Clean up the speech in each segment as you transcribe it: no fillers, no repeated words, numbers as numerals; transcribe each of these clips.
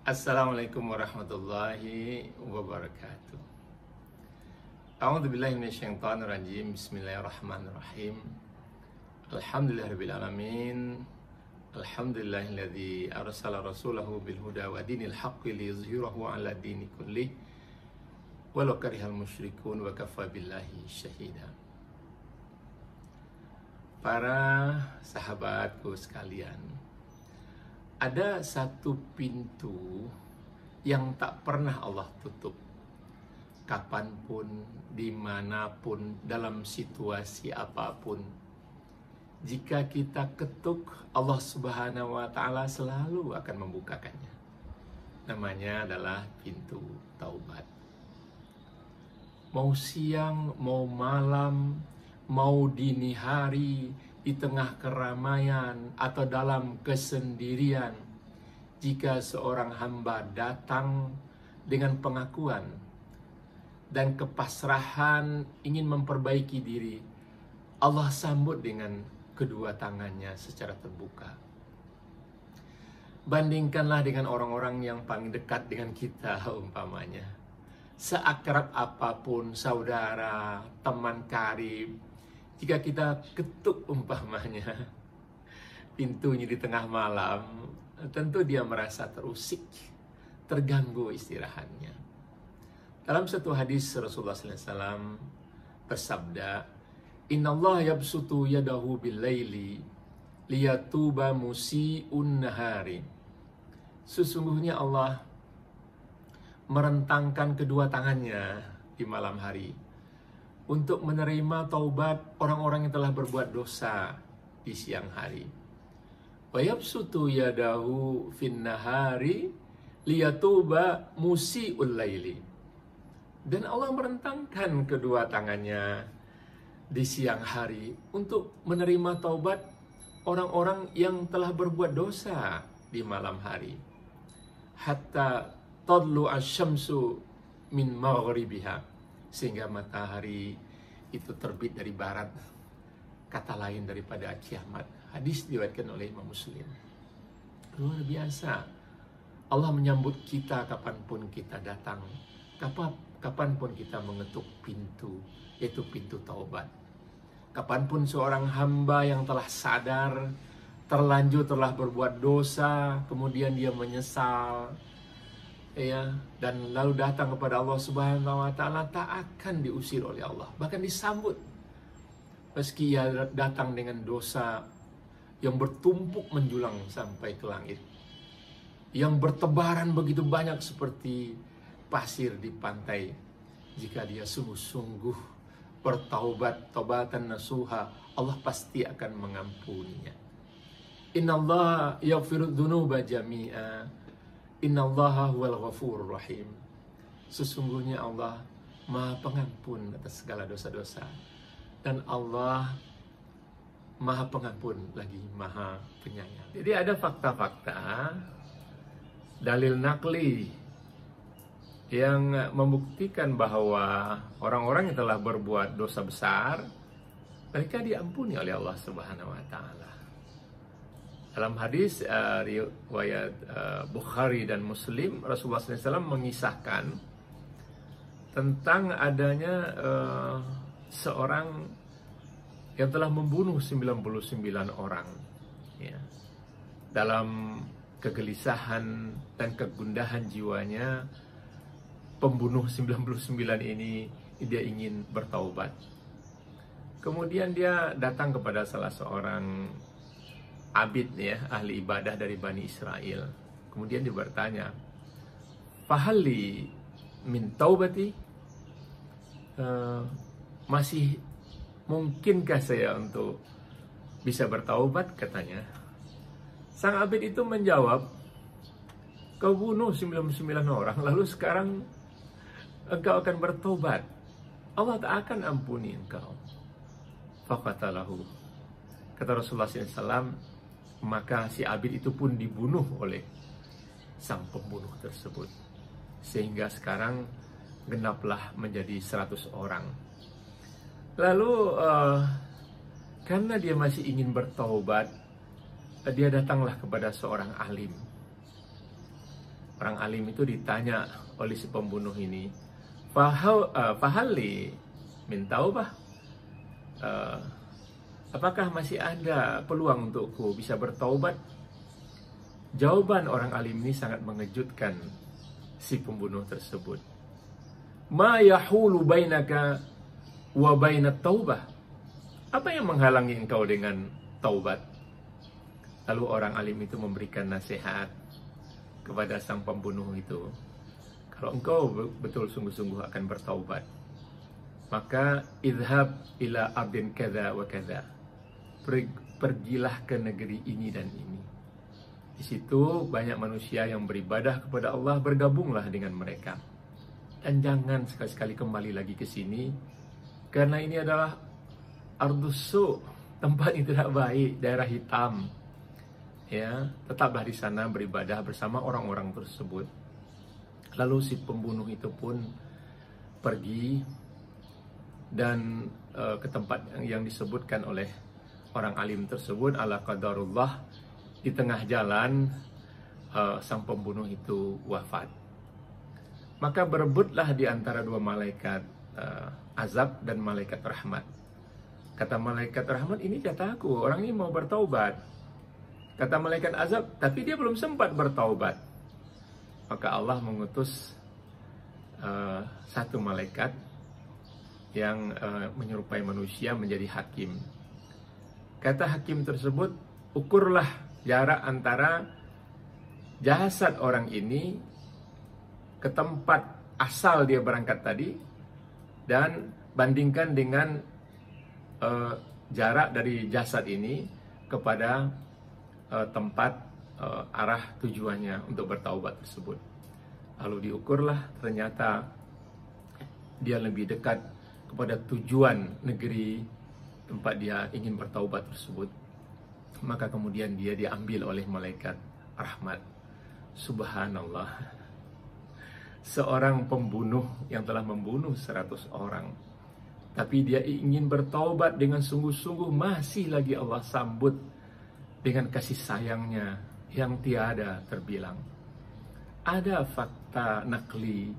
Assalamualaikum warahmatullahi wabarakatuh. A'udzubillahi minasyaitonirrajim. Bismillahirrahmanirrahim. Alhamdulillahirabbil alamin. Alhamdulillahilladzi arsala rasulahu bil huda wa dinil haqqi liyuzhirahu 'ala dini kullih walau karihal musyrikun wa kafa billahi syahida. Para sahabatku sekalian, ada satu pintu yang tak pernah Allah tutup. Kapanpun, dimanapun, dalam situasi apapun, jika kita ketuk, Allah Subhanahu wa Ta'ala selalu akan membukakannya. Namanya adalah pintu taubat. Mau siang, mau malam, mau dini hari, di tengah keramaian atau dalam kesendirian, jika seorang hamba datang dengan pengakuan dan kepasrahan ingin memperbaiki diri, Allah sambut dengan kedua tangannya secara terbuka. Bandingkanlah dengan orang-orang yang paling dekat dengan kita, umpamanya seakrab apapun, saudara, teman karib, jika kita ketuk umpamanya pintunya di tengah malam, tentu dia merasa terusik, terganggu istirahatnya. Dalam satu hadis Rasulullah SAW bersabda, "Innallaha yabsutu yadahu bil-laili liyatuba musii'un nahari." Sesungguhnya Allah merentangkan kedua tangannya di malam hari untuk menerima taubat orang-orang yang telah berbuat dosa di siang hari. Wa yabsutu yadahu fin nahari liyatuba musii'ul laili. Dan Allah merentangkan kedua tangannya di siang hari untuk menerima taubat orang-orang yang telah berbuat dosa di malam hari. Hatta tadlu asy-syamsu min maghribiha, sehingga matahari itu terbit dari barat, kata lain daripada kiamat. Hadis diriwayatkan oleh Imam Muslim. Luar biasa. Allah menyambut kita kapanpun kita datang, kapanpun kita mengetuk pintu, yaitu pintu taubat. Kapanpun seorang hamba yang telah sadar, terlanjur telah berbuat dosa, kemudian dia menyesal, dan lalu datang kepada Allah Subhanahu wa Ta'ala, tak akan diusir oleh Allah, bahkan disambut. Meski ia datang dengan dosa yang bertumpuk menjulang sampai ke langit, yang bertebaran begitu banyak seperti pasir di pantai, jika dia sungguh-sungguh bertaubat, taubatan nasuha, Allah pasti akan mengampuninya. Innallaha yaghfiru dzunuba jami'a, Innallaha huwal ghafurur rahim. Sesungguhnya Allah Maha Pengampun atas segala dosa-dosa, dan Allah Maha Pengampun lagi Maha Penyayang. Jadi ada fakta-fakta, dalil nakli yang membuktikan bahwa orang-orang yang telah berbuat dosa besar, mereka diampuni oleh Allah Subhanahu wa Ta'ala. Dalam hadis riwayat Bukhari dan Muslim, Rasulullah SAW mengisahkan tentang adanya seorang yang telah membunuh 99 orang. Ya. Dalam kegelisahan dan kegundahan jiwanya, pembunuh 99 ini dia ingin bertaubat. Kemudian dia datang kepada salah seorang abid, ahli ibadah dari Bani Israel. Kemudian dia bertanya, "Fahalli min taubati?" Masih mungkinkah saya untuk bisa bertaubat, katanya. Sang abid itu menjawab, "Kau bunuh 99 orang, lalu sekarang engkau akan bertobat. Allah tak akan ampuni engkau." Faqatalahu. Kata Rasulullah SAW, maka si abid itu pun dibunuh oleh sang pembunuh tersebut. Sehingga sekarang genaplah menjadi 100 orang. Lalu karena dia masih ingin bertaubat, dia datanglah kepada seorang alim. Orang alim itu ditanya oleh si pembunuh ini, "Fahalli min taubah?" Apakah masih ada peluang untukku bisa bertaubat? Jawaban orang alim ini sangat mengejutkan si pembunuh tersebut. Ma yahulu bainaka wa bainat taubah? Apa yang menghalangi engkau dengan taubat? Lalu orang alim itu memberikan nasihat kepada sang pembunuh itu. Kalau engkau betul sungguh-sungguh akan bertaubat, maka idhab ila ardin kadza wa kadza. Pergilah ke negeri ini dan ini. Di situ banyak manusia yang beribadah kepada Allah, bergabunglah dengan mereka. Dan jangan sekali-sekali kembali lagi ke sini, karena ini adalah ardussu, tempat yang tidak baik, daerah hitam. Ya, tetaplah di sana beribadah bersama orang-orang tersebut. Lalu si pembunuh itu pun pergi dan ke tempat yang disebutkan oleh orang alim tersebut. Ala qadarullah, di tengah jalan sang pembunuh itu wafat. Maka berebutlah di antara dua malaikat azab dan malaikat rahmat. Kata malaikat rahmat, ini jatahku, orang ini mau bertaubat. Kata malaikat azab, tapi dia belum sempat bertaubat. Maka Allah mengutus satu malaikat yang menyerupai manusia menjadi hakim. Kata hakim tersebut, ukurlah jarak antara jasad orang ini ke tempat asal dia berangkat tadi, dan bandingkan dengan jarak dari jasad ini kepada tempat arah tujuannya untuk bertaubat tersebut. Lalu diukurlah, ternyata dia lebih dekat kepada tujuan negeri tempat dia ingin bertaubat tersebut. Maka kemudian dia diambil oleh malaikat rahmat. Subhanallah, seorang pembunuh yang telah membunuh 100 orang, tapi dia ingin bertaubat dengan sungguh-sungguh, masih lagi Allah sambut dengan kasih sayangnya yang tiada terbilang. Ada fakta nakli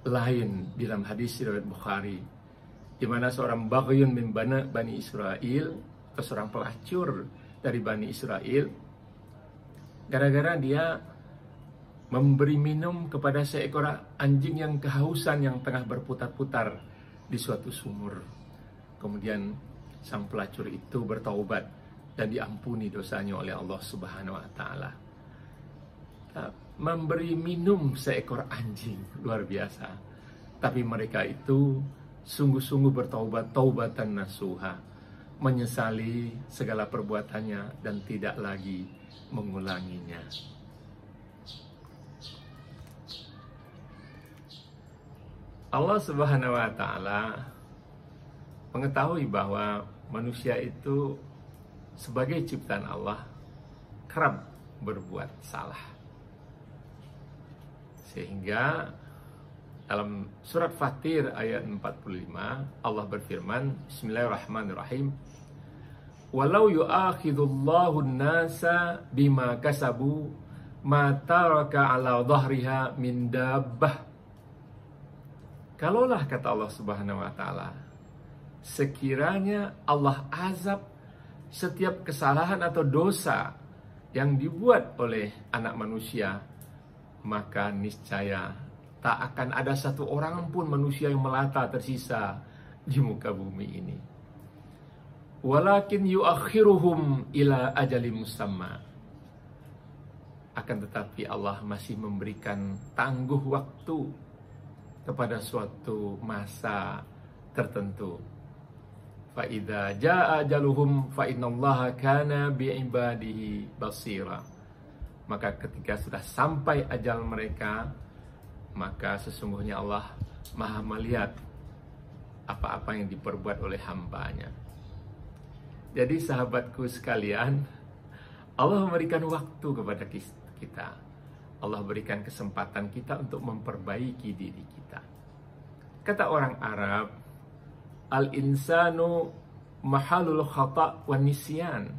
lain di dalam hadis riwayat Bukhari, di mana seorang baghyun min Bani Israel, atau seorang pelacur dari Bani Israel, gara-gara dia memberi minum kepada seekor anjing yang kehausan yang tengah berputar-putar di suatu sumur. Kemudian sang pelacur itu bertaubat dan diampuni dosanya oleh Allah Subhanahu wa taala. Memberi minum seekor anjing, luar biasa. Tapi mereka itu sungguh-sungguh bertaubat, taubatan nasuha, menyesali segala perbuatannya dan tidak lagi mengulanginya. Allah Subhanahu wa taala mengetahui bahwa manusia itu sebagai ciptaan Allah kerap berbuat salah. Sehingga dalam surat Fatir ayat 45 Allah berfirman, Bismillahirrahmanirrahim, walau yu'akhidullahu an-nasa bima kasabu ma taraka ala dhahriha min dabbah. Kalaulah, kata Allah Subhanahu wa taala, sekiranya Allah azab setiap kesalahan atau dosa yang dibuat oleh anak manusia, maka niscaya tak akan ada satu orang pun manusia yang melata tersisa di muka bumi ini. Walakin yuakhiruhum ila ajalim musamma. Akan tetapi Allah masih memberikan tangguh waktu kepada suatu masa tertentu. Fa idza jaa ajaluhum fa innallaha kana bi'ibadihi basira. Maka ketika sudah sampai ajal mereka, maka sesungguhnya Allah Maha melihat apa-apa yang diperbuat oleh hambanya. Jadi sahabatku sekalian, Allah memberikan waktu kepada kita. Allah berikan kesempatan kita untuk memperbaiki diri kita. Kata orang Arab, al-insanu mahalul khata' wa nisyan.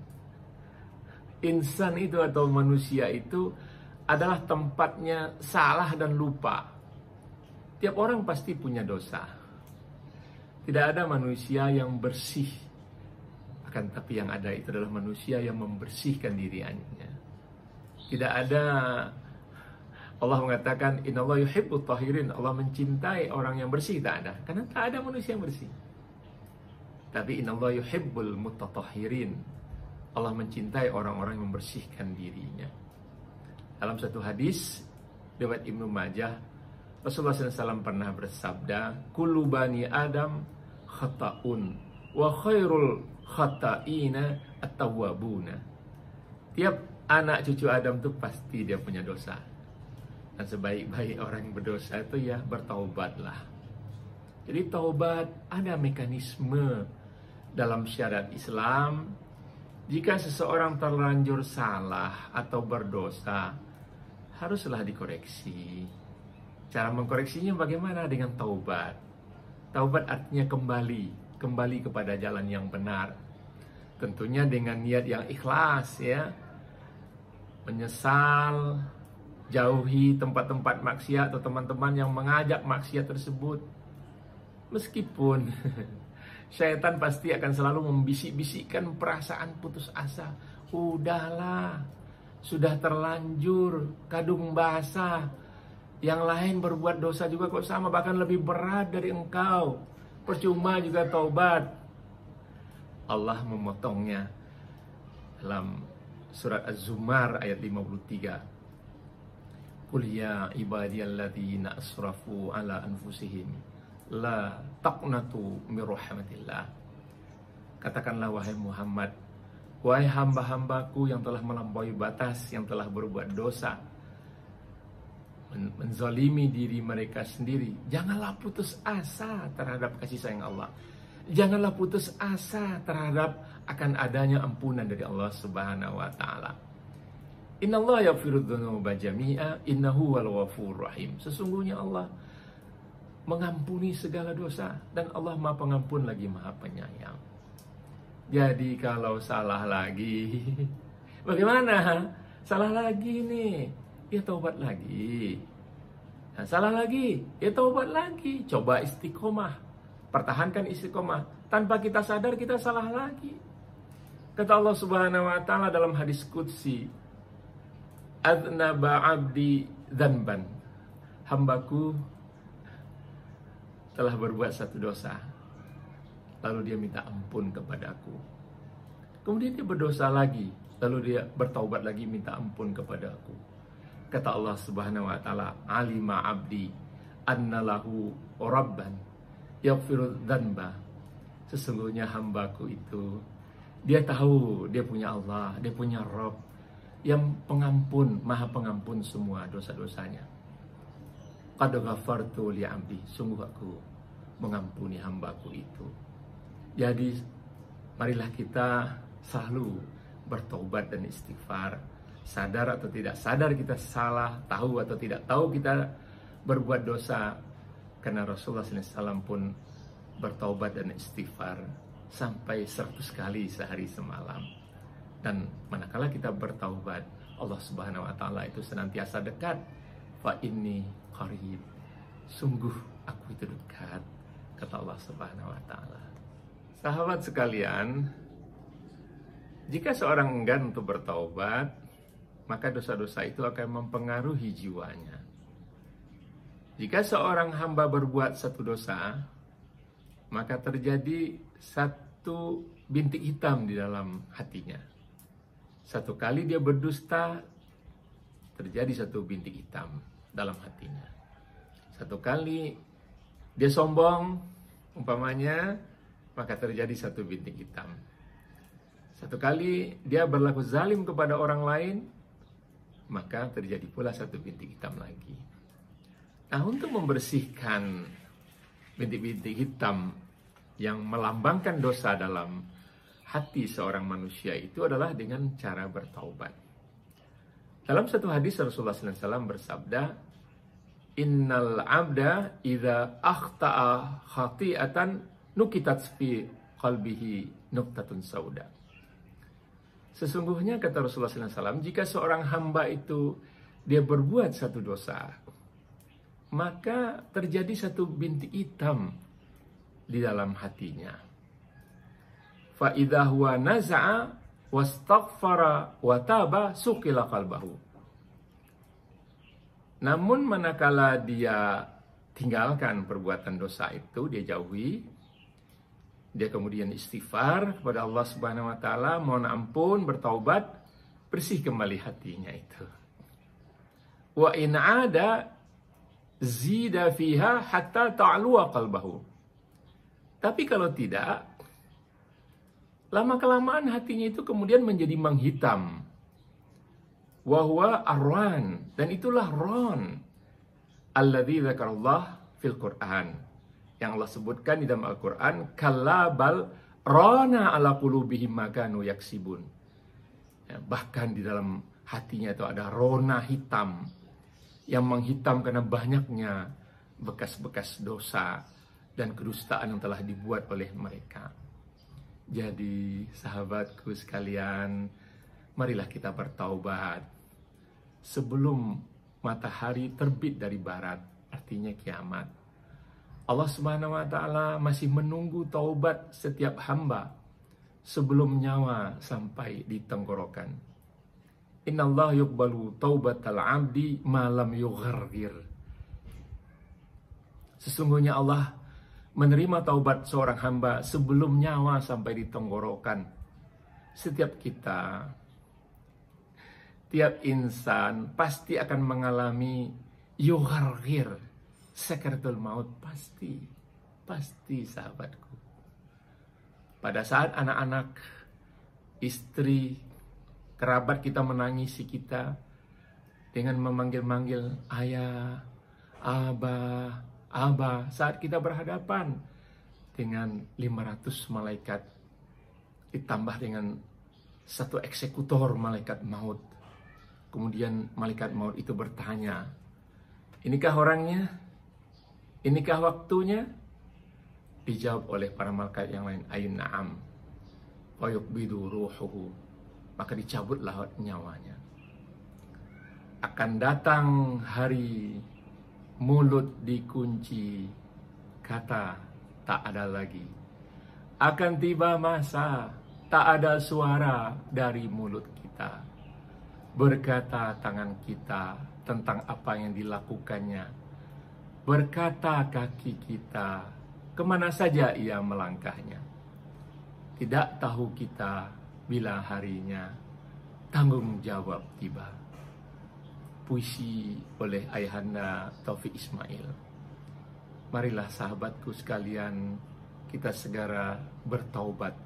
Insan itu atau manusia itu adalah tempatnya salah dan lupa. Tiap orang pasti punya dosa. Tidak ada manusia yang bersih. Akan tapi yang ada itu adalah manusia yang membersihkan dirinya. Tidak ada, Allah mengatakan innallaha yuhibbut tahirin, Allah mencintai orang yang bersih. Tak ada, karena tak ada manusia yang bersih. Tapi innallaha yuhibbul mutatahhirin, Allah mencintai orang-orang yang membersihkan dirinya. Dalam satu hadis riwayat Ibnu Majah, Rasulullah SAW pernah bersabda, kullu bani Adam khata'un wa khairul khata'ina at-tawwabuna. Tiap anak cucu Adam itu pasti dia punya dosa. Dan sebaik-baik orang yang berdosa itu ya bertaubatlah. Jadi taubat ada mekanisme dalam syariat Islam. Jika seseorang terlanjur salah atau berdosa, haruslah dikoreksi. Cara mengkoreksinya bagaimana? Dengan taubat. Taubat artinya kembali kepada jalan yang benar. Tentunya dengan niat yang ikhlas ya. Menyesal, jauhi tempat-tempat maksiat atau teman-teman yang mengajak maksiat tersebut. Meskipun syaitan pasti akan selalu membisik-bisikkan perasaan putus asa. Udahlah, sudah terlanjur, kadung basah. Yang lain berbuat dosa juga kok sama, bahkan lebih berat dari engkau. Percuma juga taubat. Allah memotongnya dalam surat Az-Zumar ayat 53. Qul ya ibadiyalladzina asrafu ala anfusihim la taqnatu min rahmatillah. Katakanlah wahai Muhammad, wahai hamba-hambaku yang telah melampaui batas, yang telah berbuat dosa, menzalimi diri mereka sendiri, janganlah putus asa terhadap kasih sayang Allah. Janganlah putus asa terhadap akan adanya ampunan dari Allah Subhanahu wa taala. Innallaha yaghfiru dzunuba jami'a innahu wal ghafurur rahim. Sesungguhnya Allah mengampuni segala dosa dan Allah Maha Pengampun lagi Maha Penyayang. Jadi kalau salah lagi, bagaimana? Salah lagi nih, ya taubat lagi. Nah, salah lagi, ya taubat lagi. Coba istiqomah, pertahankan istiqomah. Tanpa kita sadar kita salah lagi. Kata Allah Subhanahu wa taala dalam hadis qudsi, "Adnaba 'abdi dzanban." Hambaku telah berbuat satu dosa. Lalu dia minta ampun kepadaku. Kemudian dia berdosa lagi, lalu dia bertaubat lagi minta ampun kepadaku. Kata Allah Subhanahu wa taala, "Alima 'abdi annalahu rabban yaghfiru dzanba." Sesungguhnya hambaku itu, dia tahu dia punya Allah, dia punya Rabb yang pengampun, Maha Pengampun semua dosa-dosanya. Qad ghafartu li 'abdi, sungguh aku mengampuni hambaku itu. Jadi marilah kita selalu bertobat dan istighfar. Sadar atau tidak sadar kita salah, tahu atau tidak tahu kita berbuat dosa. Karena Rasulullah SAW pun bertaubat dan istighfar sampai 100 kali sehari semalam. Dan manakala kita bertaubat, Allah Subhanahu wa taala itu senantiasa dekat. Fa inni qarib. Sungguh aku itu dekat, kata Allah Subhanahu wa taala. Sahabat sekalian, jika seorang enggan untuk bertaubat, maka dosa-dosa itu akan mempengaruhi jiwanya. Jika seorang hamba berbuat satu dosa, maka terjadi satu bintik hitam di dalam hatinya. Satu kali dia berdusta, terjadi satu bintik hitam dalam hatinya. Satu kali dia sombong, umpamanya, maka terjadi satu bintik hitam. Satu kali dia berlaku zalim kepada orang lain, maka terjadi pula satu bintik hitam lagi. Nah, untuk membersihkan bintik-bintik hitam yang melambangkan dosa dalam hati seorang manusia itu adalah dengan cara bertaubat. Dalam satu hadis Rasulullah SAW bersabda, "Innal abda idza akhta'a khati'atan nukitat fi qalbihi nuqtatun sauda." Sesungguhnya kata Rasulullah SAW, jika seorang hamba itu dia berbuat satu dosa, maka terjadi satu bintik hitam di dalam hatinya. Fa idza huwa naza'a wastaghfara wa taba suqila qalbahu. Namun manakala dia tinggalkan perbuatan dosa itu, dia jauhi, dia kemudian istighfar kepada Allah Subhanahu wa taala, mohon ampun, bertaubat, bersih kembali hatinya itu. Wa in 'ada zida fiha hatta ta'luwa qalbahu. Tapi kalau tidak, lama-kelamaan hatinya itu kemudian menjadi menghitam. Wa huwa arran, dan itulah ron alladzi dzakarallah fil Qur'an, yang Allah sebutkan di dalam Al-Qur'an, kalla bal rana ala qulubihim ma kanu yaksibun. Ya, bahkan di dalam hatinya itu ada rona hitam yang menghitam karena banyaknya bekas-bekas dosa dan kedustaan yang telah dibuat oleh mereka. Jadi sahabatku sekalian, marilah kita bertaubat sebelum matahari terbit dari barat, artinya kiamat. Allah Subhanahu wa taala masih menunggu taubat setiap hamba sebelum nyawa sampai di tenggorokan. Innallaha yuqbalu taubatal 'abdi ma lam yughargir. Sesungguhnya Allah menerima taubat seorang hamba sebelum nyawa sampai di tenggorokan. Setiap kita, tiap insan pasti akan mengalami yughargir, sakaratul maut, pasti sahabatku. Pada saat anak-anak, istri, kerabat kita menangisi kita dengan memanggil-manggil ayah, abah, abah, saat kita berhadapan dengan 500 malaikat ditambah dengan satu eksekutor malaikat maut. Kemudian malaikat maut itu bertanya, inikah orangnya? Inikah waktunya? Dijawab oleh para malaikat yang lain, ayun na'am wa yuqbidu ruhuhu, maka dicabutlah nyawanya. Akan datang hari mulut dikunci, kata tak ada lagi. Akan tiba masa tak ada suara dari mulut kita. Berkata tangan kita tentang apa yang dilakukannya. Berkata kaki kita, kemana saja ia melangkahnya. Tidak tahu kita bila harinya tanggung jawab tiba. Puisi oleh Ayahanda Taufik Ismail. Marilah sahabatku sekalian, kita segera bertaubat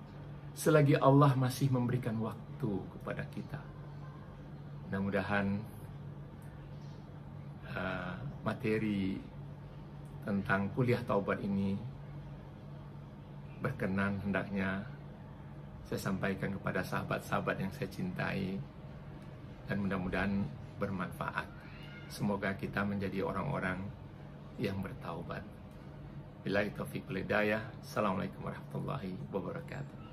selagi Allah masih memberikan waktu kepada kita. Mudah-mudahan materi tentang kuliah taubat ini berkenan hendaknya saya sampaikan kepada sahabat-sahabat yang saya cintai, dan mudah-mudahan bermanfaat. Semoga kita menjadi orang-orang yang bertaubat. Billahi taufiq wal hidayah. Assalamualaikum warahmatullahi wabarakatuh.